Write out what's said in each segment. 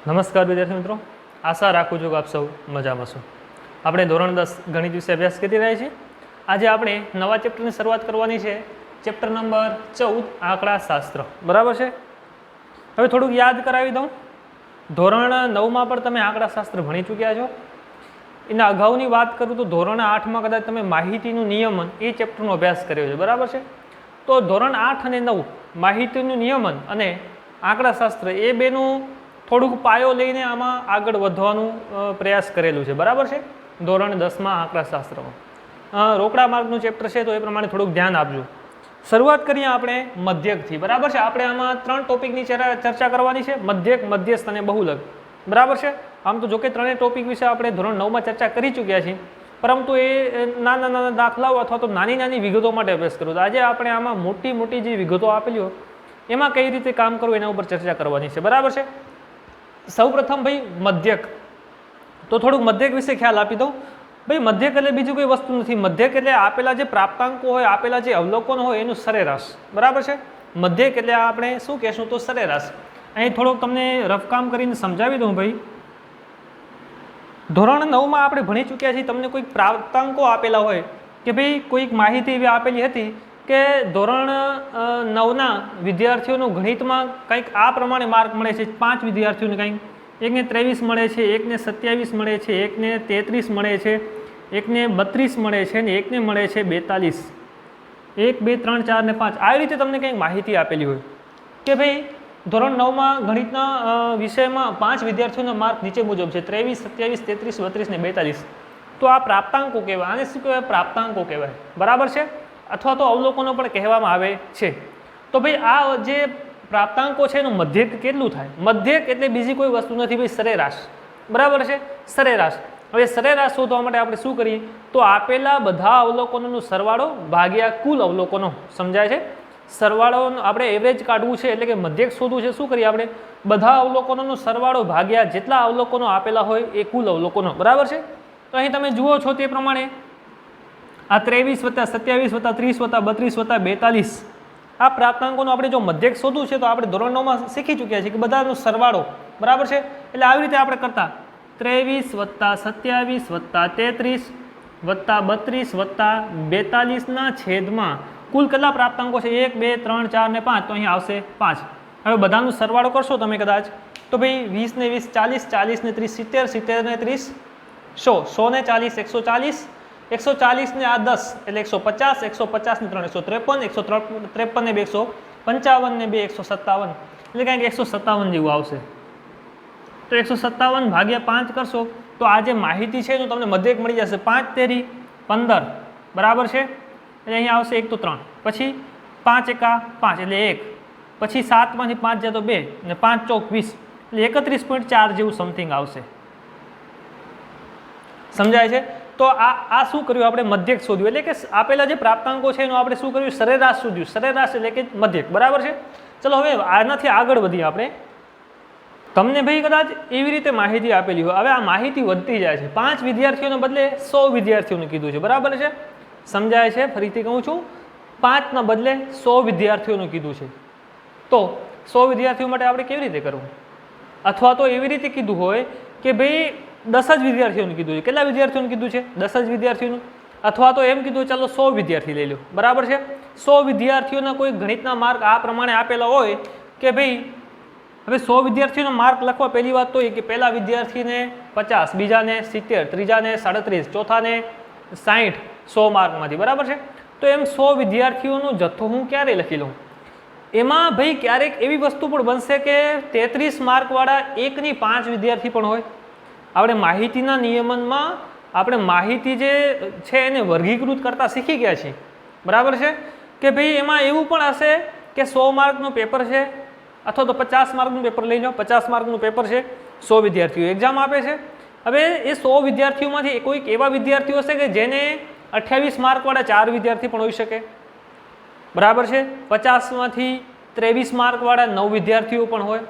નમસ્કાર વિદ્યાર્થી મિત્રો, આશા રાખું છું કે આપ સૌ મજામાં છો। આપણે ધોરણ 10 ગણિત વિશે અભ્યાસ કરી રહ્યા છીએ। આજે આપણે નવા ચેપ્ટરની શરૂઆત કરવાની છે, ચેપ્ટર નંબર 14 આંકડાશાસ્ત્ર। બરાબર છે। હવે થોડુંક યાદ કરાવી દઉં, ધોરણ 9માં પણ તમે આંકડાશાસ્ત્ર ભણી ચૂક્યા છો। એના અગાઉની વાત કરું તો ધોરણ 8માં કદાચ તમે માહિતીનું નિયમન એ ચેપ્ટરનો અભ્યાસ કર્યો છે। બરાબર છે। તો ધોરણ 8 અને 9 માહિતીનું નિયમન અને આંકડાશાસ્ત્ર એ બેનું થોડુંક પાયો લઈને આમાં આગળ વધવાનું પ્રયાસ કરેલું છે। બરાબર છે। ધોરણ 10માં આંકડાશાસ્ત્રમાં રોકડા માર્ગનું ચેપ્ટર છે, તો એ પ્રમાણે થોડુંક ધ્યાન આપજો। શરૂઆત કરીએ આપણે મધ્યકથી। બરાબર છે। આપણે આમાં 3 ટોપિકની ચર્ચા કરવાની છે, મધ્યક, મધ્યસ્થ અને બહુલક। બરાબર છે। આમ તો જોકે ત્રણેય ટોપિક વિશે આપણે ધોરણ 9માં ચર્ચા કરી ચૂક્યા છીએ, પરંતુ એ નાના નાના દાખલાઓ અથવા તો નાની નાની વિગતો માટે અભ્યાસ કર્યો। આજે આપણે આમાં મોટી મોટી જે વિગતો આપેલી હોય એમાં કઈ રીતે કામ કરવું એના ઉપર ચર્ચા કરવાની છે। બરાબર છે। સૌપ્રથમ ભાઈ મધ્યક, તો થોડુંક મધ્યક વિશે ખ્યાલ આપી દઉં। ભાઈ મધ્યક એટલે બીજું કોઈ વસ્તુ નથી। મધ્યક એટલે આપેલા જે પ્રાપ્તાંકો હોય, આપેલા જે અવલોકનો હોય એનું સરેરાશ। બરાબર છે। મધ્યક એટલે આપણે શું કહેશું તો સરેરાશ। અહીં થોડુંક તમને રફ કામ કરીને સમજાવી દઉં ભાઈ। ધોરણ 9માં આપણે ભણી ચૂક્યા છીએ, તમને કોઈક પ્રાપ્તાંકો આપેલા હોય કે ભાઈ કોઈક માહિતી એવી આપેલી હતી કે ધોરણ 9ના વિદ્યાર્થીઓનું ગણિતમાં કંઈક આ પ્રમાણે માર્ક મળે છે। 5 વિદ્યાર્થીઓને કંઈક એકને 23 મળે છે, એકને 27 મળે છે, એકને 33 મળે છે, એકને 32 મળે છે અને એકને મળે છે 42। 1 2 3 4 ને 5 આવી રીતે તમને કંઈક માહિતી આપેલી હોય કે ભાઈ ધોરણ 9માં ગણિતના વિષયમાં 5 વિદ્યાર્થીઓના માર્ક નીચે મુજબ છે, 23 27 33 32 ને 42। તો આ પ્રાપ્તાંકો કહેવાય। આને શું કહેવાય? પ્રાપ્તાંકો કહેવાય। બરાબર છે। અથવા તો અવલોકનો પણ કહેવામાં આવે છે। તો ભાઈ આ જે પ્રાપ્તાંકો છે એનું મધ્યક કેટલું થાય? મધ્યક એટલે બીજી કોઈ વસ્તુ નથી ભાઈ, સરેરાશ। બરાબર છે। સરેરાશ। હવે સરેરાશ શોધવા માટે આપણે શું કરીએ તો આપેલા બધા અવલોકનોનો સરવાળો ભાગ્યા કુલ અવલોકનો। સમજાય છે? સરવાળો આપણે એવરેજ કાઢવું છે એટલે કે મધ્યક શોધવું છે। શું કરીએ આપણે? બધા અવલોકનોનો સરવાળો ભાગ્યા જેટલા અવલોકનો આપેલા હોય એ કુલ અવલોકનો। બરાબર છે। તો અહીં તમે જુઓ છો તે પ્રમાણે આ 23 + 27 + 30 + 32 + 42 આ પ્રાપ્તાંકોનો આપણે જો મધ્યક શોધવું છે તો આપણે ધોરણ 9માં શીખી ચૂક્યા છીએ કે બધાનો સરવાળો। બરાબર છે। એટલે આવી રીતે આપણે કરતા 23 + 27 + 33 + 32 + 42 ના છેદમાં કુલ કેટલા પ્રાપ્તાંકો છે? 1 2 3 4 ને 5, તો અહીં આવશે 5। હવે બધાનો સરવાળો કરશો તમે કદાચ તો ભાઈ 20 ને 20 40, 40 ને 30 70, 70 ને 30 100, 100 ને 40 140, 140 ને આ 10 એટલે 150, 150 ને 3 153, 153 ને 2 155 ને 2 157, એટલે કંઈક 157 જેવું આવશે। તો 157 ભાગ્યા 5 કરશો તો આ જે માહિતી છે એનું તમને મધ્યક મળી જશે। 5 તેરી 15। બરાબર છે। એટલે અહીંયા આવશે 1 તો 3, પછી 5 એકા 5 એટલે 1, પછી 7 માંથી 5 જાય તો 2 અને 5 ચોક 20 એટલે 31.4 જેવું સમથિંગ આવશે। સમજાય છે? તો આ શું કર્યું આપણે? મધ્યક શોધ્યું, એટલે કે આપેલા જે પ્રાપ્તાંકો છે એનું આપણે શું કર્યું? સરેરાશ શોધ્યું। સરેરાશ એટલે કે મધ્યક। બરાબર છે। ચલો હવે આનાથી આગળ વધીએ આપણે। તમને ભાઈ કદાચ એવી રીતે માહિતી આપેલી હોય, હવે આ માહિતી વધતી જાય છે। 5 વિદ્યાર્થીઓને બદલે 100 વિદ્યાર્થીઓને કીધું છે। બરાબર છે। સમજાય છે? ફરીથી કહું છું, 5ના બદલે 100 વિદ્યાર્થીઓનું કીધું છે। તો 100 વિદ્યાર્થીઓ માટે આપણે કેવી રીતે કરવું? અથવા તો એવી રીતે કીધું હોય કે ભાઈ 10 જ વિદ્યાર્થીઓને કીધું છે। કેટલા વિદ્યાર્થીઓને કીધું છે? 10 જ વિદ્યાર્થીઓનું। અથવા તો એમ કીધું ચાલો 100 વિદ્યાર્થી લઈ લો। બરાબર છે। 100 વિદ્યાર્થીઓના કોઈ ગણિતના માર્ક આ પ્રમાણે આપેલા હોય કે ભાઈ હવે 100 વિદ્યાર્થીઓનો માર્ક લખવા પહેલી વાત તો એ કે પહેલા વિદ્યાર્થીને 50, બીજાને 70, ત્રીજાને 37, ચોથાને 60 100 માર્કમાંથી। બરાબર છે। તો એમ 100 વિદ્યાર્થીઓનો જથ્થો હું ક્યારે લખી લઉં? એમાં ભાઈ ક્યારેક એવી વસ્તુ પણ બનશે કે 33 માર્કવાળા 1ની 5 વિદ્યાર્થી પણ હોય। આપણે માહિતીના નિયમનમાં આપણે માહિતી જે છે એને વર્ગીકૃત કરતા શીખી ગયા છીએ। બરાબર છે। કે ભાઈ એમાં એવું પણ હશે કે 100 માર્કનું પેપર છે અથવા તો 50 માર્કનું પેપર લઈ લો, 50 માર્કનું પેપર છે, 100 વિદ્યાર્થીઓ એક્ઝામ આપે છે। હવે એ 100 વિદ્યાર્થીઓમાંથી કોઈક એવા વિદ્યાર્થીઓ હશે કે જેને 28 માર્કવાળા 4 વિદ્યાર્થી પણ હોઈ શકે। બરાબર છે। 50માંથી 23 માર્કવાળા 9 વિદ્યાર્થીઓ પણ હોય।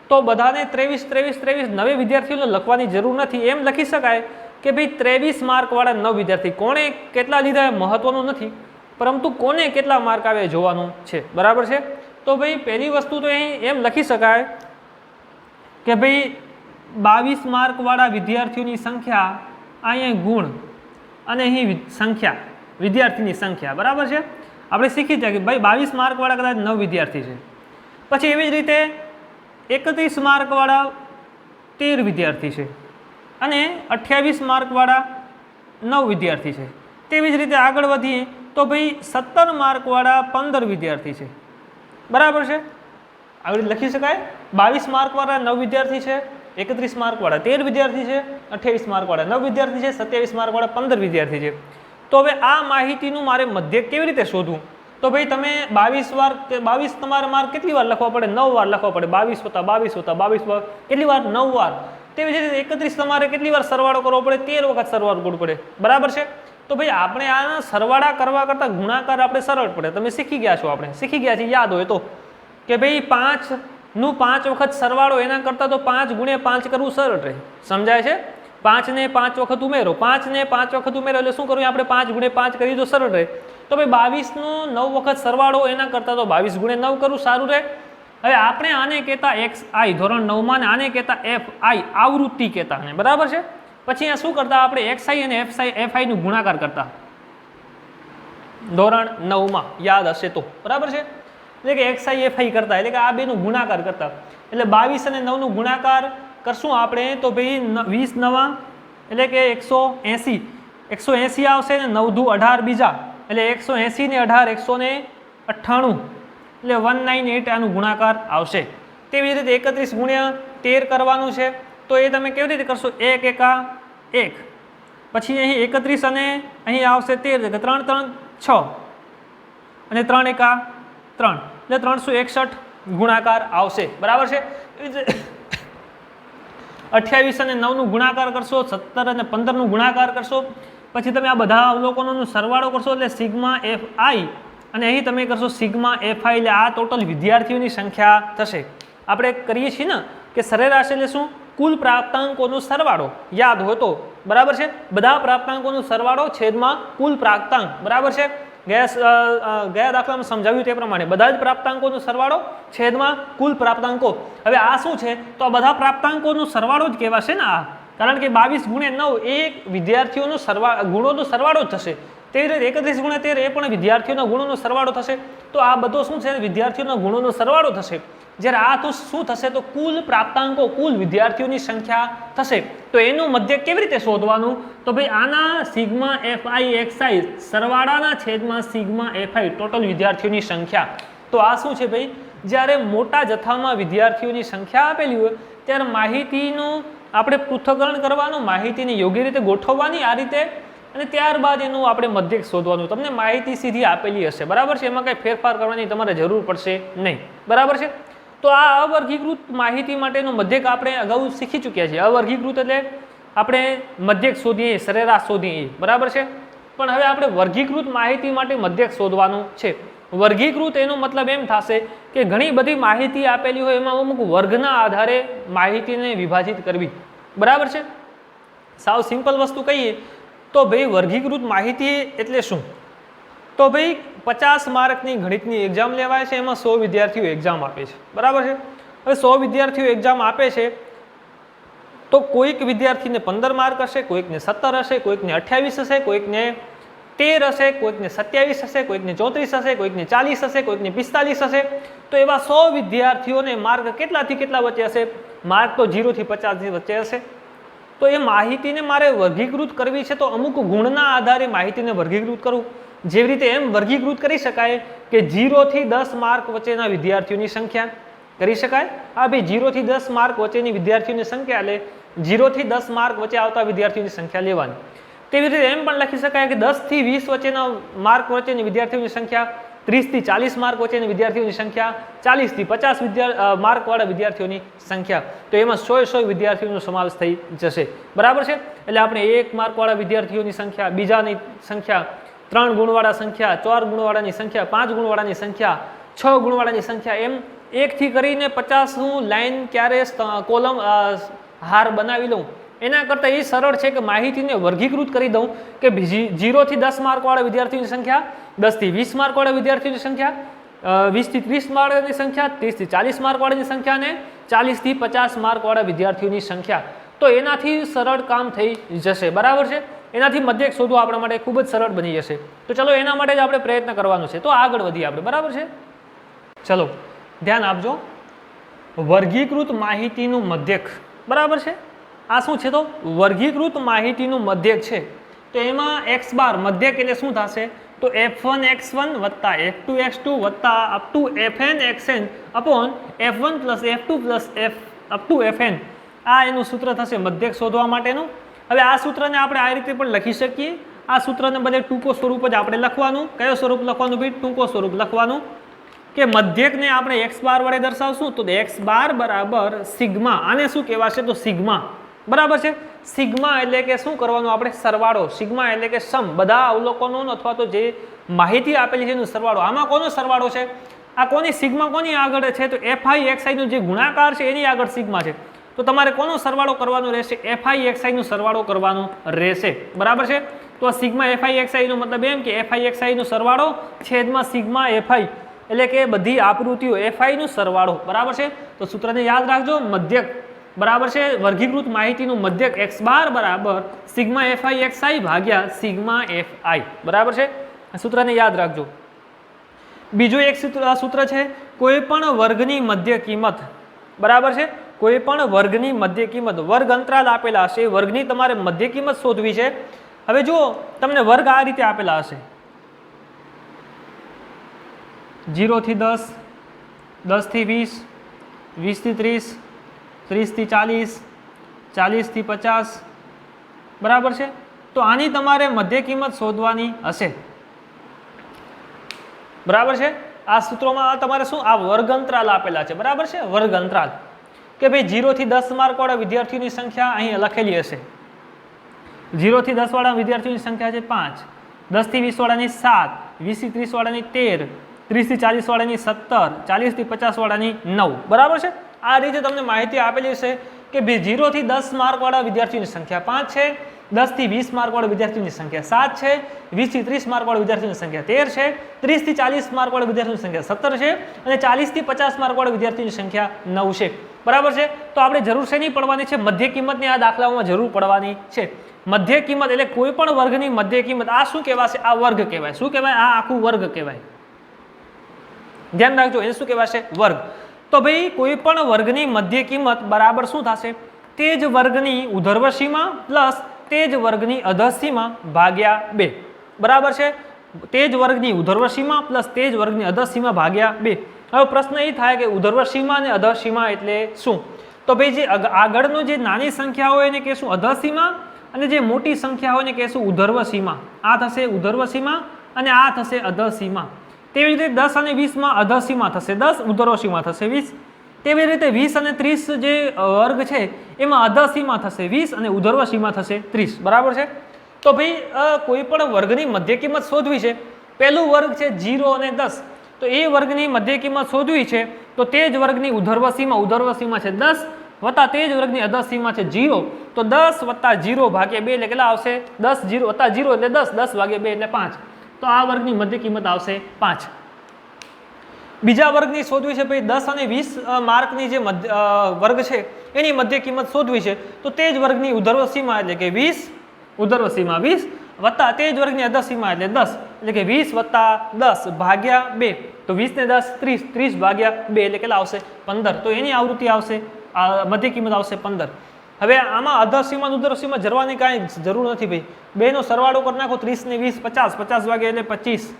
તો બધાને 23 નવે વિદ્યાર્થીઓને લખવાની જરૂર નથી। એમ લખી શકાય કે ભાઈ 23 માર્કવાળા 9 વિદ્યાર્થી, કોણે કેટલા લીધા એ મહત્વનું નથી, પરંતુ કોને કેટલા માર્ક આવે જોવાનું છે। બરાબર છે। તો ભાઈ પહેલી વસ્તુ તો અહીં એમ લખી શકાય કે ભાઈ 22 માર્કવાળા વિદ્યાર્થીઓની સંખ્યા, અહીંયા ગુણ અને અહીં સંખ્યા વિદ્યાર્થીની સંખ્યા, બરાબર છે. આપણે શીખી જાય કે ભાઈ 22 માર્કવાળા કદાચ 9 વિદ્યાર્થી છે. પછી એવી જ રીતે 31 માર્કવાળા 13 વિદ્યાર્થી છે અને 28 માર્કવાળા 9 વિદ્યાર્થી છે. તેવી જ રીતે આગળ વધીએ તો ભાઈ 17 માર્કવાળા 15 વિદ્યાર્થી છે, બરાબર છે. આવી રીતે લખી શકાય. 22 માર્કવાળા 9 વિદ્યાર્થી છે, 31 માર્કવાળા 13 વિદ્યાર્થી છે, 28 માર્કવાળા 9 વિદ્યાર્થી છે, 27 માર્કવાળા 15 વિદ્યાર્થી છે. તો હવે આ માહિતીનું મારે મધ્યક કેવી રીતે શોધવું? તો ભાઈ તમે 22 તમારા માર્ક કેટલી વાર લખવા પડે? 9 વાર લખવા પડે. 22 + 22 + 22 વાર કેટલી વાર? 9 વાર. તેવી જ રીતે 31 તમારે કેટલી વાર સરવાળો કરવો પડે? 13 વખત સરવાળો કરવો પડે, બરાબર છે. તો ભાઈ આપણે આના સરવાળા કરવા કરતાં ગુણાકાર આપણે સરળ પડે. તમે શીખી ગયા છો, આપણે શીખી ગયા છીએ, યાદ હોય તો, કે ભાઈ 5નું 5 વખત સરવાળો એના કરતાં તો 5 × 5 કરવું સરળ રહે. સમજાય છે? 5 ને 5 વખત ઉમેરો, 5 ને 5 વખત ઉમેરો એટલે શું કરવું? આપણે 5 × 5 કરીએ તો સરળ રહે. તો ભાઈ 22નું 9 વખત સરવાળો એના કરતાં તો 22 × 9 કરવું સારું રહે. હવે આપણે આને કહેતા XI ધોરણ 9માં, ને આને કહેતા FI આવૃત્તિ કહેતા, અને બરાબર છે. પછી આ શું કરતા? આપણે XI અને FI નું ગુણાકાર કરતા ધોરણ 9માં, યાદ હશે તો, બરાબર છે. એટલે કે XI FI કરતા, એટલે કે આ બેનું ગુણાકાર કરતા. એટલે 22 અને 9 નું ગુણાકાર કરશું આપણે તો ભાઈ 20 9 એટલે કે 180. 180 આવશે ને 9 દુ 18 બીજા, એટલે 180 ને 18 198, એટલે 198 આનું ગુણાકાર આવશે. તેવી જ રીતે 31 × 13 કરવાનું છે. તો એ તમે કેવી રીતે કરશો? 1 એકા 1, પછી અહીં 31 અને અહીં આવશે 13, 3 3 6 અને 3 એકા 3, એટલે 361 ગુણાકાર આવશે, બરાબર છે. 28 અને 9 નું ગુણાકાર કરશો, 17 અને 15 નું ગુણાકાર કરશો, પછી તમે આ બધા અવલોકનોનો સરવાળો કરશો એટલે સિગ્મા FI, અને અહીં તમે કરશો સિગ્મા FI, એટલે આ ટોટલ વિદ્યાર્થીઓની સંખ્યા થશે. આપણે કરીએ છીએ ને કે સરેરાશ એટલે શું? કુલ પ્રાપ્તાંકોનો સરવાળો, યાદ હોય તો, બરાબર છે. બધા પ્રાપ્તાંકોનો સરવાળો છેદમાં કુલ પ્રાપ્તાંક, બરાબર છે. ગયા દાખલામાં સમજાવ્યું તે પ્રમાણે બધા જ પ્રાપ્તાંકોનો સરવાળો છેદમાં કુલ પ્રાપ્તાંકો. હવે આ શું છે? તો આ બધા પ્રાપ્તાંકોનો સરવાળો જ કહેવાશે ને આ, કારણ કે 22 × 9 એ વિદ્યાર્થીઓનો ગુણોનો સરવાળો જ થશે. તેવી રીતે 31 × 13 એ પણ વિદ્યાર્થીઓના ગુણોનો સરવાળો થશે. તો આ બધો શું છે? વિદ્યાર્થીઓના ગુણોનો સરવાળો થશે. જ્યારે આ તો શું થશે? તો કુલ પ્રાપ્તાંકો, કુલ વિદ્યાર્થીઓની સંખ્યા થશે. તો એનું મધ્યક કેવી રીતે શોધવાનું? તો ભાઈ આના સિગ્મા FI XI સરવાળાના છેદમાં સિગ્મા FI ટોટલ વિદ્યાર્થીઓની સંખ્યા. તો આ શું છે ભાઈ? જ્યારે મોટા જથ્થામાં વિદ્યાર્થીઓની સંખ્યા આપેલી હોય ત્યારે માહિતીનું આપણે પૃથ્થકરણ કરવાનું, માહિતીને યોગ્ય રીતે ગોઠવવાની આ રીતે, અને ત્યારબાદ એનું આપણે મધ્યક શોધવાનું. તમને માહિતી સીધી આપેલી હશે, બરાબર છે. એમાં કંઈ ફેરફાર કરવાની તમારે જરૂર પડશે નહીં, બરાબર છે. તો આ અવર્ગીકૃત માહિતી માટેનું મધ્યક આપણે અગાઉ શીખી ચૂક્યા છીએ. અવર્ગીકૃત એટલે આપણે મધ્યક શોધીએ, સરેરાશ શોધીએ, બરાબર છે. પણ હવે આપણે વર્ગીકૃત માહિતી માટે મધ્યક શોધવાનું છે. વર્ગીકૃત એનો મતલબ એમ થશે કે ઘણી બધી માહિતી આપેલી હોય એમાં અમુક વર્ગના આધારે માહિતીને વિભાજિત કરવી, બરાબર છે. સાવ સિમ્પલ વસ્તુ કહીએ તો ભાઈ વર્ગીકૃત માહિતી એટલે શું? તો ભાઈ 50 માર્કની ગણિતની એક્ઝામ લેવાય છે, એમાં 100 વિદ્યાર્થીઓ એક્ઝામ આપે છે, બરાબર છે. હવે 100 વિદ્યાર્થીઓ એક્ઝામ આપે છે તો કોઈક વિદ્યાર્થીને 15 માર્ક હશે, કોઈકને 17 હશે, કોઈકને 28 હશે, કોઈકને 13 હશે, કોઈકને 27 હશે, કોઈકને 34 હશે, કોઈકને 40 હશે, કોઈકને 45 હશે. તો એવા 100 વિદ્યાર્થીઓને માર્ક કેટલાથી કેટલા વચ્ચે હશે? માર્ક તો 0 થી 50 વચ્ચે હશે. તો એ માહિતીને મારે વર્ગીકૃત કરવી છે, તો અમુક ગુણના આધારે માહિતીને વર્ગીકૃત કરવું. જેવી રીતે એમ વર્ગીકૃત કરી શકાય કે 0 થી 10 માર્ક વચ્ચેના વિદ્યાર્થીઓની સંખ્યા કરી શકાય. હા ભાઈ, 0 થી 10 માર્ક વચ્ચેની વિદ્યાર્થીઓની સંખ્યા એટલે 0 થી 10 માર્ક વચ્ચે આવતા વિદ્યાર્થીઓની સંખ્યા લેવાની. તેવી રીતે એમ પણ લખી શકાય કે 10 થી 20 વચ્ચેના માર્ક વચ્ચેની વિદ્યાર્થીઓની સંખ્યા, 30 થી 40 માર્ક વચ્ચેની વિદ્યાર્થીઓની સંખ્યા, 40 થી 50 માર્કવાળા વિદ્યાર્થીઓની સંખ્યા. તો એમાં 100 વિદ્યાર્થીઓનો સમાવેશ થઈ જશે, બરાબર છે. એટલે આપણે 1 માર્કવાળા વિદ્યાર્થીઓની સંખ્યા, બીજાની સંખ્યા, 3 ગુણવાળા સંખ્યા, 4 ગુણવાળાની સંખ્યા, 5 ગુણવાળાની સંખ્યા, 6 ગુણવાળાની સંખ્યા, એમ 1 થી કરીને 50 હું લાઈન ક્યારે કોલમ હાર બનાવી લઉં એના કરતાં એ સરળ છે કે માહિતીને વર્ગીકૃત કરી દઉં કે 0 થી 10 માર્કવાળા વિદ્યાર્થીઓની સંખ્યા, 10 થી 20 માર્કવાળા વિદ્યાર્થીઓની સંખ્યા, 20 થી 30 માર્કની સંખ્યા, 30 થી 40 માર્કવાળાની સંખ્યા અને 40 થી 50 માર્કવાળા વિદ્યાર્થીઓની સંખ્યા. તો એનાથી સરળ કામ થઈ જશે, બરાબર છે. એનાથી મધ્યક શોધવું આપણા માટે ખૂબ જ સરળ બની જશે. તો ચલો એના માટે જ આપણે પ્રયત્ન કરવાનો છે. તો આગળ વધીએ આપણે, બરાબર છે. ચલો ધ્યાન આપજો. વર્ગીકૃત માહિતીનું મધ્યક, બરાબર છે. આ શું છે? તો વર્ગીકૃત માહિતીનું મધ્યક છે. તો એમાં x બાર મધ્યક એટલે શું થશે? તો f1 x1 વત્તા f2 x2 વત્તા up to fn xn upon f1 plus f2 plus f up to fn. આ એનું સૂત્ર થશે મધ્યક શોધવા માટેનું. હવે આ સૂત્રને આપણે આ રીતે પણ લખી શકીએ. આ સૂત્રને બદલે ટૂંકો સ્વરૂપ જ આપણે લખવાનું. કયો સ્વરૂપ લખવાનું ભાઈ? ટૂંકો સ્વરૂપ લખવાનું કે મધ્યકને આપણે x બાર વડે દર્શાવશું. તો x બાર બરાબર સિગ્મા. આને શું કહેવાશે? તો સિગ્મા, બરાબર છે. સિગ્મા એટલે કે શું કરવાનું આપણે? સરવાળો. સિગ્મા એટલે કે સમ, બધા અવલોકનો અથવા તો જે માહિતી આપેલી છે એનો સરવાળો. આમાં કોનો સરવાળો છે? આ કોની સિગ્મા કોની આગળ છે? તો fi xi નો જે ગુણાકાર છે એની આગળ સિગ્મા છે. તો તમારે કોનો સરવાળો કરવાનો રહેશે? fi xi નો સરવાળો કરવાનો રહેશે, બરાબર છે. તો સિગ્મા fi xi નો મતલબ એમ કે fi xi નો સરવાળો છેદમાં સિગ્મા fi એટલે કે બધી આકૃતિઓ fi નો સરવાળો, બરાબર છે. તો સૂત્રને યાદ રાખજો. મધ્યક, બરાબર છે. વર્ગીકૃત માહિતીનું મધ્યક x બાર બરાબર સિગ્મા fi xi ભાગ્યા સિગ્મા fi, બરાબર છે. આ સૂત્રને યાદ રાખજો. બીજું એક સૂત્ર છે કોઈ પણ વર્ગની મધ્ય કિંમત, બરાબર છે. કોઈ પણ વર્ગની મધ્ય કિંમત, વર્ગ અંતરાલ આપેલા હશે, વર્ગની તમારે મધ્ય કિંમત શોધવી છે. હવે જો તમને વર્ગ આ રીતે આપેલા હશે 0 થી 10, 10 થી 20, 20 થી 30, 30 થી 40, 40 થી 50, બરાબર છે. તો આની તમારે મધ્ય કિંમત શોધવાની હશે, બરાબર છે. આ સૂત્રોમાં તમારે શું આ વર્ગ અંતરાલ આપેલા છે, બરાબર છે. વર્ગ અંતરાલ કે ભાઈ 0 થી 10 માર્કવાળા વિદ્યાર્થીઓની સંખ્યા અહીં લખેલી હશે. 0 થી 10 વાળા વિદ્યાર્થીઓની સંખ્યા છે 5, 10 થી 20 વાળાની 7, 20 થી 30 વાળાની 13, 30 થી 40 વાળાની 17, 40 થી 50 વાળાની 9, બરાબર છે. આ રીતે તમને માહિતી આપેલી છે કે ભાઈ 0 થી 10 માર્કવાળા વિદ્યાર્થીઓની સંખ્યા 5 છે, 10 થી 20 માર્કવાળા વિદ્યાર્થીઓની સંખ્યા 7 છે, 20 થી 30 માર્કવાળા વિદ્યાર્થીઓની સંખ્યા 13 છે, 30 થી 40 માર્કવાળા વિદ્યાર્થીઓની સંખ્યા 17 છે અને 40 થી 50 માર્કવાળા વિદ્યાર્થીઓની સંખ્યા 9 છે, બરાબર છે. તો આપણે જરૂર શેની પડવાની છે? મધ્ય કિંમતની આ દાખલાઓમાં જરૂર પડવાની છે. મધ્ય કિંમત એટલે કોઈ પણ વર્ગની મધ્ય કિંમત. આ શું કહેવાશે? આ વર્ગ કહેવાય. શું કહેવાય? આ આખું વર્ગ કહેવાય. ધ્યાન રાખજો, એને શું કહેવાશે? વર્ગ. તો ભાઈ કોઈ પણ વર્ગની મધ્ય કિંમત બરાબર શું થશે? તે જ વર્ગની ઉર્ધ્વ સીમા પ્લસ તે જ વર્ગની અધઃ સીમા ભાગ્યા 2, બરાબર છે. તે જ વર્ગની ઉર્ધ્વ સીમા પ્લસ તે જ વર્ગની અધઃ સીમા ભાગ્યા 2. હવે પ્રશ્ન એ થાય કે ઉર્ધ્વ સીમા અને અધઃ સીમા એટલે શું? તો ભાઈ જે આગળનો જે નાની સંખ્યા હોય એને કહેશું અધઃ સીમા અને જે મોટી સંખ્યા હોય એને કહેશું ઉર્ધ્વ સીમા. આ થશે ઉર્ધ્વ સીમા અને આ થશે અધઃ સીમા. તેવી રીતે 10 અને 20 માં અધઃ સીમા થશે 10, ઉર્ધ્વ સીમા થશે 20. તેવી રીતે 20 અને 30 જે વર્ગ છે એમાં અધઃ સીમા થશે 20 અને ઉર્ધ્વ સીમા થશે 30, બરાબર છે. તો ભાઈ કોઈ પણ વર્ગની મધ્ય કિંમત શોધવી છે. પહેલું વર્ગ છે 0 અને 10, તો એ વર્ગની મધ્ય કિંમત શોધવી છે. તો તે જ વર્ગની ઉર્ધ્વ સીમા છે 10 વત્તા તે જ વર્ગની અધઃ સીમા છે 0. તો 10 વત્તા 0 ભાગ્યા 2 એટલે કેટલા આવશે? 10, 0 વત્તા 0 એટલે 10, 10 ભાગ્યા 2 એટલે 5. તો આ વર્ગની મધ્ય કિંમત આવશે 5. બીજા વર્ગની શોધવી છે ભાઈ 10 અને 20 માર્કની જે વર્ગ છે એની મધ્ય કિંમત શોધવી છે. તો તે જ વર્ગની ઉર્ધ્વ સીમા એટલે કે 20, ઉર્ધ્વ સીમા 20 વત્તા તે જ વર્ગની અધઃ સીમા એટલે 10 એટલે કે 20 વત્તા 10 ભાગ્યા 2. તો 20 ને 10 30, 30 ભાગ્યા 2 એટલે કેટલા આવશે? 15. તો એની આવૃત્તિ આવશે, મધ્ય કિંમત આવશે 15. હવે આમાં અધઃ સીમા ઉર્ધ્વ સીમા જરવાની કાંઈ જરૂર નથી ભાઈ. બેનો સરવાળો કરી નાખો. 30 ને 20 50, 50 ભાગ્યા એટલે 25,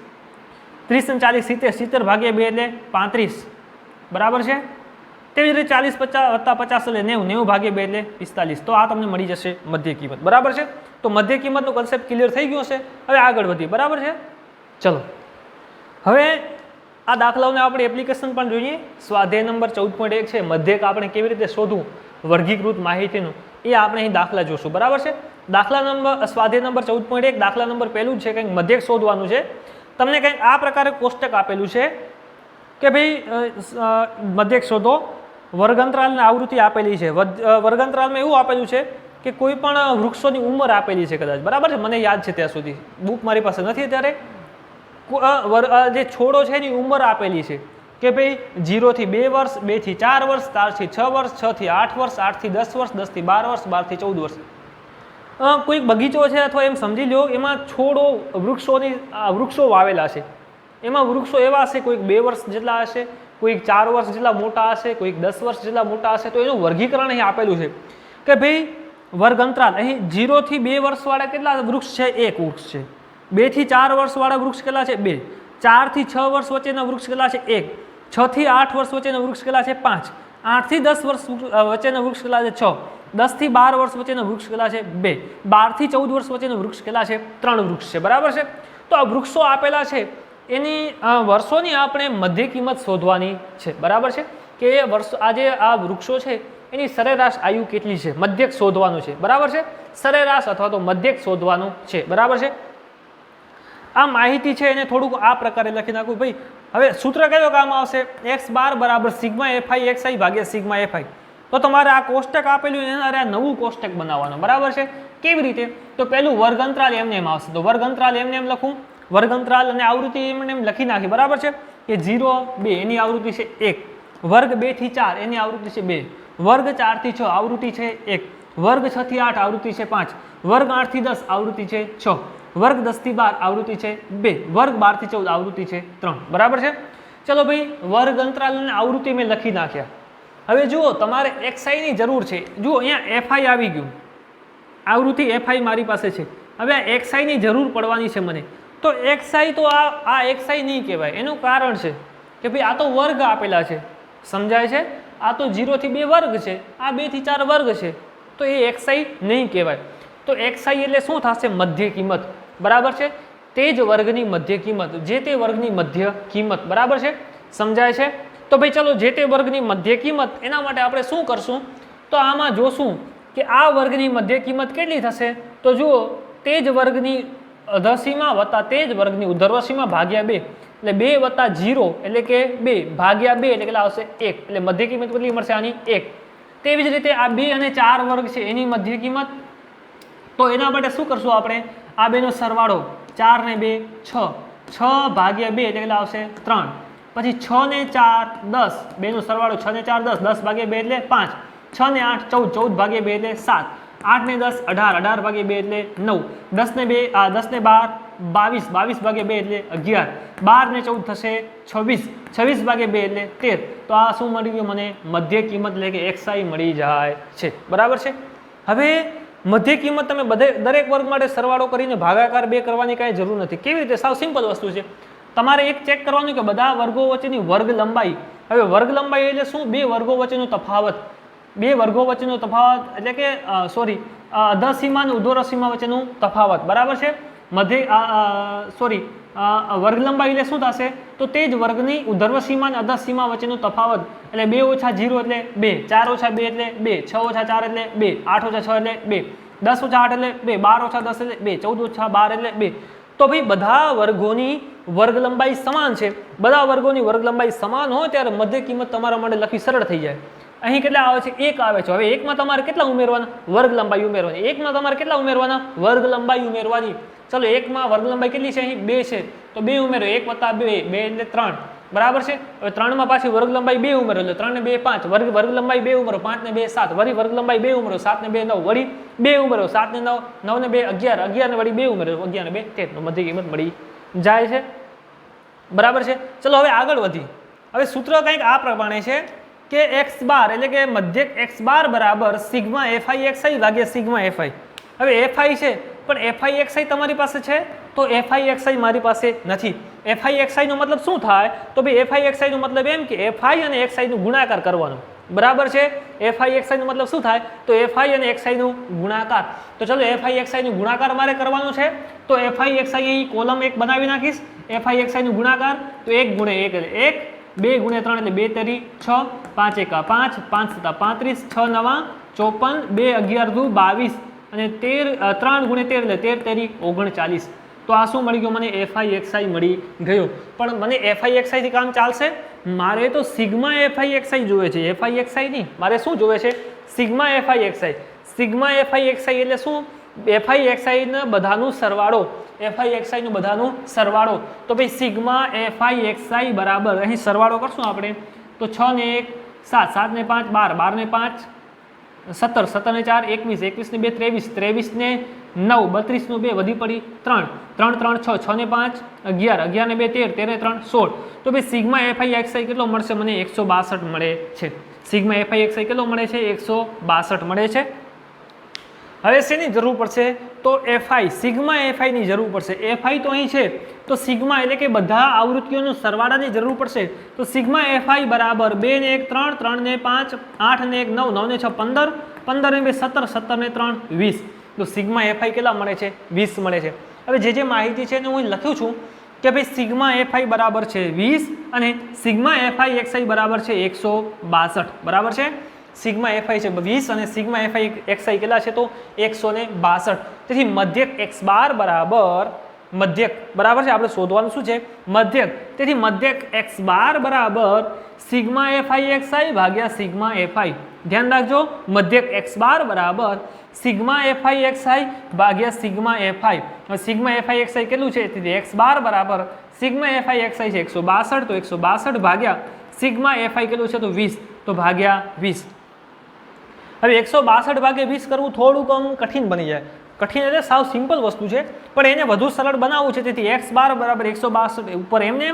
30 ને 40 70, 70 ભાગ્યા 2 એટલે 35, બરાબર છે. તેવી જ રીતે 40 50 વત્તા 50 એટલે 90, 90 ભાગ્યા 2 એટલે 45. તો આ તમને મળી જશે મધ્ય કિંમત, બરાબર છે. તો મધ્ય કિંમતનો કન્સેપ્ટ ક્લિયર થઈ ગયો છે. હવે આગળ વધીએ, બરાબર છે. ચલો હવે આ દાખલાઓને આપણે એપ્લિકેશન પણ જોઈએ. સ્વાધ્યાય નંબર 14.1 છે મધ્યક આપણે કેવી રીતે શોધવું વર્ગીકૃત માહિતીનું, એ આપણે અહીં દાખલા જોશું, બરાબર છે. દાખલા નંબર સ્વાધ્યાય નંબર 14.1 દાખલા નંબર પહેલું છે કંઈક મધ્યક શોધવાનું છે. તમને કંઈક આ પ્રકારે કોષ્ટક આપેલું છે કે ભાઈ મધ્યક શોધો. વર્ગંતરાલની આવૃત્તિ આપેલી છે. વર્ગંતરાલમાં એવું આપેલું છે કે કોઈ પણ વૃક્ષોની ઉંમર આપેલી છે કદાચ, બરાબર છે. મને યાદ છે ત્યાં સુધી, બુક મારી પાસે નથી અત્યારે. જે છોડો છે એની ઉંમર આપેલી છે કે ભાઈ 0 થી 2 વર્ષ, 2 થી 4 વર્ષ, 4 થી 6 વર્ષ, 6 થી 8 વર્ષ, 8 થી 10 વર્ષ, 10 થી 12 વર્ષ, 12 થી 14 વર્ષ. કોઈક બગીચો છે અથવા એમ સમજી લો એમાં છોડો વૃક્ષો વાવેલા છે. એમાં વૃક્ષો એવા હશે, કોઈક 2 વર્ષ જેટલા હશે, કોઈક 4 વર્ષ જેટલા મોટા હશે, કોઈક 10 વર્ષ જેટલા મોટા હશે. તો એનું વર્ગીકરણ અહીં આપેલું છે કે ભાઈ વર્ગ અંતરાલ અહીં 0 થી 2 વર્ષવાળા કેટલા વૃક્ષ છે? એક વૃક્ષ છે. 2 થી 4 વર્ષવાળા વૃક્ષ કેટલા છે? 2. 4 થી 6 વર્ષ વચ્ચેના વૃક્ષ કેટલા છે? 1. 6 થી 8 વર્ષ વચ્ચેના વૃક્ષ કેટલા છે? 5. 8 થી 10 વર્ષ વચ્ચેના વૃક્ષ કેટલા છે? 6. 10 થી 12 વર્ષ વચ્ચેના વૃક્ષ કેટલા છે? 2. 12 થી 14 વર્ષ વચ્ચેના વૃક્ષ કેટલા છે? 3 વૃક્ષ છે. બરાબર છે. તો આ વૃક્ષો આપેલા છે એની વર્ષોની આપણે મધ્ય કિંમત શોધવાની છે. બરાબર છે કે આ વૃક્ષો છે એની સરેરાશ આયુ કેટલી છે મધ્યક શોધવાનું છે. બરાબર છે. સરેરાશ અથવા તો મધ્યક શોધવાનું છે. બરાબર છે. આ માહિતી છે એને થોડુંક આ પ્રકારે લખી નાખું ભાઈ. હવે સૂત્ર કયો કામ આવશે? x બાર બરાબર સિગ્મા fi xi ભાગ્યા સિગ્મા fi. તો તમારે આ કોષ્ટક આપેલું એના આ નવું કોષ્ટક બનાવવાનું. બરાબર છે. કેવી રીતે? તો પહેલું વર્ગ અંતરાલ એમને એમ આવશે. તો વર્ગ અંતરાલ એમને એમ લખું, વર્ગ અંતરાલ અને આવૃત્તિ એમને એમ લખી નાખી. બરાબર છે કે 0 2 એની આવૃત્તિ છે 1, વર્ગ 2 થી 4 એની આવૃત્તિ છે 2, વર્ગ 4 થી 6 આવૃત્તિ છે 1, વર્ગ 6 થી 8 આવૃત્તિ છે 5, વર્ગ 8 થી 10 આવૃત્તિ છે 6, વર્ગ 10 થી 12 આવૃત્તિ છે 2, વર્ગ 12 થી 14 આવૃત્તિ છે 3. બરાબર છે. ચલો ભાઈ વર્ગ અંતરાલ અને આવૃત્તિ મેં લખી નાખ્યા. હવે જુઓ તમારે xi ની જરૂર છે. જુઓ અહીંયા fi આવી ગયું, આવૃત્તિ fi મારી પાસે છે. હવે આ xi ની જરૂર પડવાની છે મને. તો xi તો આ xi નહીં કહેવાય. એનું કારણ છે કે ભાઈ આ તો વર્ગ આપેલા છે. સમજાય છે? આ તો 0 થી 2 વર્ગ છે, આ 2 થી 4 વર્ગ છે. તો એ xi નહીં કહેવાય. તો xi એટલે શું થશે? મધ્ય કિંમત. બરાબર છે. તે જ વર્ગની મધ્ય કિંમત, જે તે વર્ગની મધ્ય કિંમત. બરાબર છે. સમજાય છે? તો ભાઈ ચલો જે તે વર્ગની મધ્ય કિંમત એના માટે આપણે શું કરશું? તો આમાં જોશું કે આ વર્ગની મધ્ય કિંમત કેટલી થશે? તો જુઓ તે જ વર્ગની અધસીમા વત્તા તે જ વર્ગની ઉર્ધ્વસીમા ભાગ્યા 2 એટલે 2 વત્તા 0 એટલે કે 2 ભાગ્યા 2 એટલે કેટલા આવશે? 1. એટલે મધ્ય કિંમત કેટલી મળશે આની? 1. તેવી જ રીતે આ 2 અને 4 વર્ગ છે એની મધ્ય કિંમત. તો એના માટે શું કરશું આપણે? આ બેનો સરવાળો 4 ને 2 6, 6 ભાગ્યા 2 એટલે કેટલા આવશે? 3. પછી 6 ને 4 10, બેનો સરવાળો 6 ને 4 10, 10 ભાગ્યા 2 એટલે 5, 6 ને 8 14, 14 ભાગ્યા 2 એટલે 7, 8 ને 10 18, 18 ભાગ્યા 2 એટલે 9, 10 ને 2 10 ને 12 22, 22 ભાગ્યા 2 એટલે 11, 12 ને 14 થશે 26, 26 ભાગ્યા 2 એટલે 13. તો આ શું મળી ગયું મને? મધ્ય કિંમત એટલે કે xi મળી જાય છે. બરાબર છે. હવે મધ્ય કિંમત તમે દરેક વર્ગ માટે સરવાળો કરીને ભાગાકાર 2 કરવાની કાંઈ જરૂર નથી. કેવી રીતે? સાવ સિમ્પલ વસ્તુ છે. તમારે એક ચેક કરવાનું કે બધા વર્ગો વચ્ચેની વર્ગ લંબાઈ. હવે વર્ગ લંબાઈ એટલે શું? 2 વર્ગો વચ્ચેનો તફાવત. 2 વર્ગો વચ્ચેનો તફાવત એટલે કે અધસીમા અને ઉર્ધ્વસીમા વચ્ચેનું તફાવત. બરાબર છે. વર્ગ લંબાઈ એટલે શું થશે? તો તે જ વર્ગની ઉર્ધ્વસીમા અને અધસીમા વચ્ચેનો તફાવત. એટલે 2 ઓછા 0 એટલે 2, 4 ઓછા 2 એટલે 2, 6 ઓછા 4 એટલે 2, 8 ઓછા 6 એટલે 2, 10 ઓછા 8 એટલે 2, 12 ઓછા 10 એટલે 2, 14 ઓછા 12 એટલે 2. તો ભાઈ બધા વર્ગોની વર્ગ લંબાઈ સમાન છે. બધા વર્ગોની વર્ગ લંબાઈ સમાન હોય ત્યારે મધ્ય કિંમત તમારા માટે લખવી સરળ થઈ જાય. અહીં કેટલા આવે છે? 1 આવે છે. હવે 1 માં તમારે કેટલા ઉમેરવાના? વર્ગ લંબાઈ ઉમેરવાની. 1 માં તમારે કેટલા ઉમેરવાના? વર્ગ લંબાઈ ઉમેરવાની. ચલો 1 માં વર્ગ લંબાઈ કેટલી છે? અહીં 2 છે તો 2 ઉમેરો. 1 વત્તા 2 2 એટલે 3. બરાબર છે. હવે 3 માં પાછી વર્ગ લંબાઈ 2 ઉમેરો એટલે 3 ને 2 5, વર્ગ લંબાઈ 2 ઉમેરો, 5 ને 2 7, વળી વર્ગ લંબાઈ 2 ઉમેરો, 7 ને 2 9, વળી 2 ઉમેરો, 7 ને 9, 9 ને 2 11, 11 ને વળી 2 ઉમેરો, 11 ને 2 13. તો મધ્ય કિંમત મળી જાય છે. બરાબર છે. ચલો હવે આગળ વધી. હવે સૂત્ર કંઈક આ પ્રમાણે છે કે x બાર એટલે કે મધ્યક x બાર બરાબર સિગ્મા fi xi ભાગ્યા સિગ્મા fi. હવે fi છે પણ fi xi તમારી પાસે છે તો fi xi મારી પાસે નથી. fi xi નો મતલબ શું થાય? તો ભાઈ fi xi નો મતલબ એમ કે fi અને xi નો ગુણાકાર કરવાનો. બરાબર છે. fi xi નો મતલબ શું થાય? તો fi અને xi નો ગુણાકાર. તો ચલો fi xi નો ગુણાકાર મારે કરવાનો છે તો fi xi અહીં કોલમ 1 બનાવી નાખીશ. fi xi નો ગુણાકાર તો 1 ગુણ્યા 1 એટલે 1, 2 ગુણ્યા 3 એટલે 2 તેરી 6, 5 એકા 5, 5 સત્તા 35, 6 નવા 54, 2 11 દુ 22 અને 3 ગુણ્યા 13 એટલે 13 તેરી 39. તો આ શું મળી ગયું મને? fi xi મળી ગયો. પણ મને fi xi થી કામ ચાલશે? મારે તો સિગ્મા fi xi જોવે છે, fi xi નહીં. મારે શું જોવે છે? Sigma fi xi. Sigma fi xi એટલે શું? એફઆઈ એક્સઆઈના બધાનું સરવાળો, એફઆઈ એક્સઆઈનું બધાનું સરવાળો, તો ભાઈ સિગ્મા એફઆઈ એક્સઆઈ બરાબર અહીં સરવાળો કરશું આપણે તો 6 ને 1 7, 7 ને 5 12, 12 ને 5 17, 17 ને 4 21, 21 ને 2 23, 23 ને 9 32 નું 2 વધી પડી 3, 3 3 6, 6 ને 5 11, 11 ને 2 13, 13 ને 3 16, તો ભાઈ સિગ્મા એફઆઈ એક્સઆઈ કેટલો મળશે મને 162 મળે છે. સિગ્મા એફઆઈ એક્સઆઈ કેટલો મળે છે 162 મળે છે. હવે શેની જરૂર પડશે તો એફઆઈ, સિગ્મા એફઆઈ ની જરૂર પડશે. એફઆઈ તો અહીં છે તો સિગ્મા એટલે કે બધા આવૃત્તિઓનું સરવાળાની જરૂર પડશે. તો સિગ્મા એફઆઈ બરાબર 2 ને 1 3, 3 ને 5 8 ને 1 9, 9 ને 6 15, 15 ને 2 17, 17 ને 3 20, તો સિગ્મા એફઆઈ કેટલા મળે છે 20 મળે છે. હવે જે માહિતી છે એને હું લખ્યું છું કે ભાઈ સિગ્મા એફઆઈ બરાબર છે 20 અને સિગ્મા એફઆઈ એક્સઆઈ બરાબર છે 162 બરાબર છે. સિગ્મા એફઆઈ છે 20 અને સિગ્મા એફઆઈ એક્સઆઈ કેટલા છે તો 162. તેથી મધ્યક x બાર બરાબર મધ્યક બરાબર છે, આપણે શોધવાનું શું છે મધ્યક. તેથી મધ્યક x બાર બરાબર સિગ્મા એફઆઈ એક્સઆઈ ભાગ્યા સિગ્મા એફઆઈ. ધ્યાન રાખજો મધ્યક x બાર બરાબર સિગ્મા એફઆઈ એક્સઆઈ ભાગ્યા sigma FI. Sigma FI XI કેટલું છે તેથી x બાર બરાબર સિગ્મા એફઆઈ એક્સઆઈ છે 162, તો 162 ભાગ્યા સિગ્મા એફઆઈ કેટલું છે તો 20, તો ભાગ્યા 20. હવે 162 ભાગ્યા 20 કરવું થોડું કઠિન બની જાય. કઠિન એટલે સાવ સિમ્પલ વસ્તુ છે પણ એને વધુ સરળ બનાવવું છે. તેથી x બાર બરાબર 162 ઉપર એમને.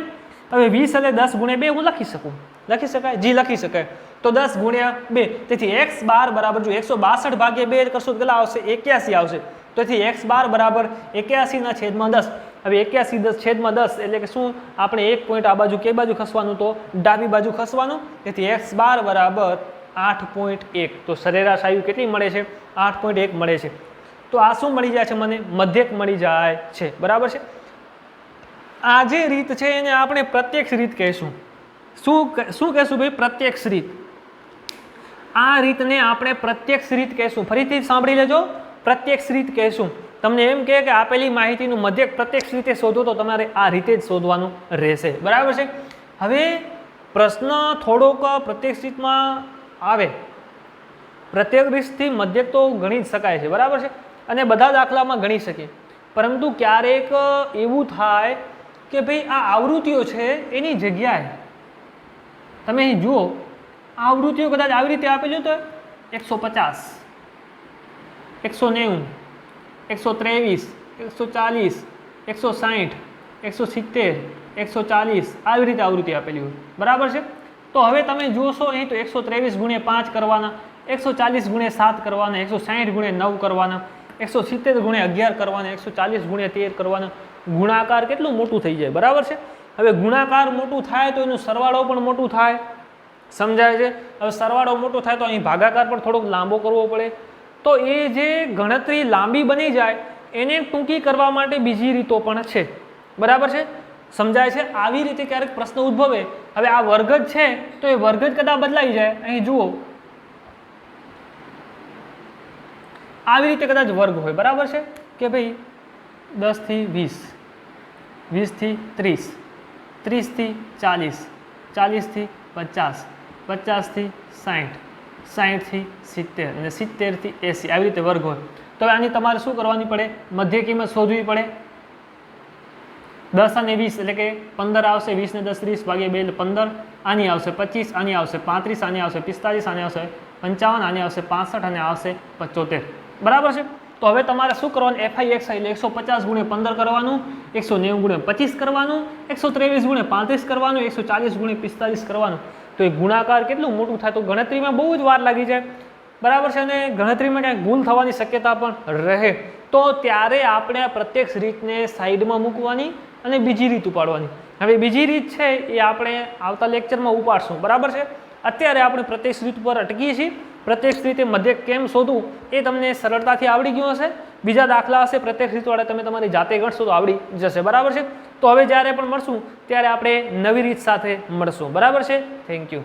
હવે 20 એટલે 10 ગુણ્યા 2 હું લખી શકું, લખી શકાય જી લખી શકાય. તો 10 ગુણ્યા 2, તેથી x બાર બરાબર જો 162 ભાગ્યા 2 કરશું તો કેટલા આવશે 81 આવશે. તેથી x બાર બરાબર 81/10. હવે 81/10 એટલે કે શું આપણે એક પોઈન્ટ આ બાજુ કઈ બાજુ ખસવાનું તો ડાબી બાજુ ખસવાનું. તેથી x બાર બરાબર 8.1, તો સરેરાશ આયુ કેટલી મળે છે 8.1 મળે છે. તો આ શું મળી જાય છે મને મધ્યક મળી જાય છે બરાબર છે. આ જે રીત છે એને આપણે પ્રત્યક્ષ રીત કહીશું. શું કહેશું ભાઈ પ્રત્યક્ષ રીત. આ રીતને આપણે પ્રત્યક્ષ રીત કહીશું. ફરીથી સાંભળી લેજો, પ્રત્યક્ષ રીત કહીશું. તમને એમ કહે કે આપેલી માહિતીનું મધ્યક પ્રત્યક્ષ રીતે શોધો તો તમારે આ રીતે જ શોધવાનું રહેશે બરાબર છે. હવે પ્રશ્ન થોડોક પ્રત્યક્ષ રીતમાં આવે. પ્રત્યક્ષ રીતથી મધ્યક તો ગણી શકાય છે બરાબર છે અને બધા દાખલામાં ગણી શકીએ, પરંતુ ક્યારેક એવું થાય કે ભાઈ આ આવૃત્તિઓ છે એની જગ્યાએ તમે અહીં જુઓ આવૃત્તિઓ કદાચ આવી રીતે આપેલી તો 150, 190, 123, 140, 160, 170, 140 આવી રીતે આવૃત્તિ આપેલી હોય બરાબર છે. તો હવે તમે જોશો અહીં તો 123 ગુણ્યા 5 કરવાના, 140 ગુણ્યા 7 કરવાના, 160 ગુણ્યા 9 કરવાના, 170 ગુણ્યા 11 કરવાના, 140 ગુણ્યા 13 કરવાના. ગુણાકાર કેટલું મોટું થઈ જાય બરાબર છે. હવે ગુણાકાર મોટું થાય તો એનું સરવાળો પણ મોટું થાય, સમજાય છે. હવે સરવાળો મોટો થાય તો અહીં ભાગાકાર પણ થોડોક લાંબો કરવો પડે. તો એ જે ગણતરી લાંબી બની જાય એને ટૂંકી કરવા માટે બીજી રીતો પણ છે બરાબર છે, સમજાય છે. આવી રીતે ક્યારેક પ્રશ્ન ઉદ્ભવે. હવે આ વર્ગ જ છે તો એ વર્ગ જ કદાચ બદલાઈ જાય. અહીં જુઓ આવી રીતે કદાચ વર્ગ હોય બરાબર છે કે ભાઈ 10 થી 20, 20 થી 30, 30 થી 40, 40 થી 50, 50 થી 60, 60 થી 70 અને 70 થી 80 આવી રીતે વર્ગ હોય. તો આની તમારે શું કરવાની પડે મધ્ય કિંમત શોધવી પડે. 10 અને 20 એટલે કે 15 આવશે, 20 ને 10 30 ભાગ્યા 2 એટલે 15, આની આવશે 25, આની આવશે 35, આની આવશે 45, આની આવશે 55, આની આવશે 65 અને આવશે 75 બરાબર છે. તો હવે તમારે શું કરવાનું એફઆઈ એક્સઆઈ એટલે 150 ગુણ્યા 15 કરવાનું, 190 ગુણ્યા 25 કરવાનું, 123 ગુણ્યા 35 કરવાનું, 140 ગુણ્યા 45 કરવાનું. તો એ ગુણાકાર કેટલું મોટું થાય તો ગણતરીમાં બહુ જ વાર લાગી જાય બરાબર છે અને ગણતરીમાં ક્યાંક ભૂલ થવાની શક્યતા પણ રહે. તો ત્યારે આપણે આ પ્રત્યક્ષ રીતને સાઈડમાં મૂકવાની અને બીજી રીત ઉપાડવાની. હવે બીજી રીત છે એ આપણે આવતા લેક્ચરમાં ઉપાડશું બરાબર છે. અત્યારે આપણે પ્રત્યક્ષ રીત પર અટકીએ છીએ. પ્રત્યક્ષ રીતે મધ્યક કેમ શોધવું એ તમને સરળતાથી આવડી ગયું હશે. બીજા દાખલા હશે પ્રત્યક્ષ રીતવાળા તમે તમારી જાતે ગણશો તો આવડી જશે બરાબર છે. તો હવે જ્યારે પણ મળશું ત્યારે આપણે નવી રીત સાથે મળશું બરાબર છે. Thank you.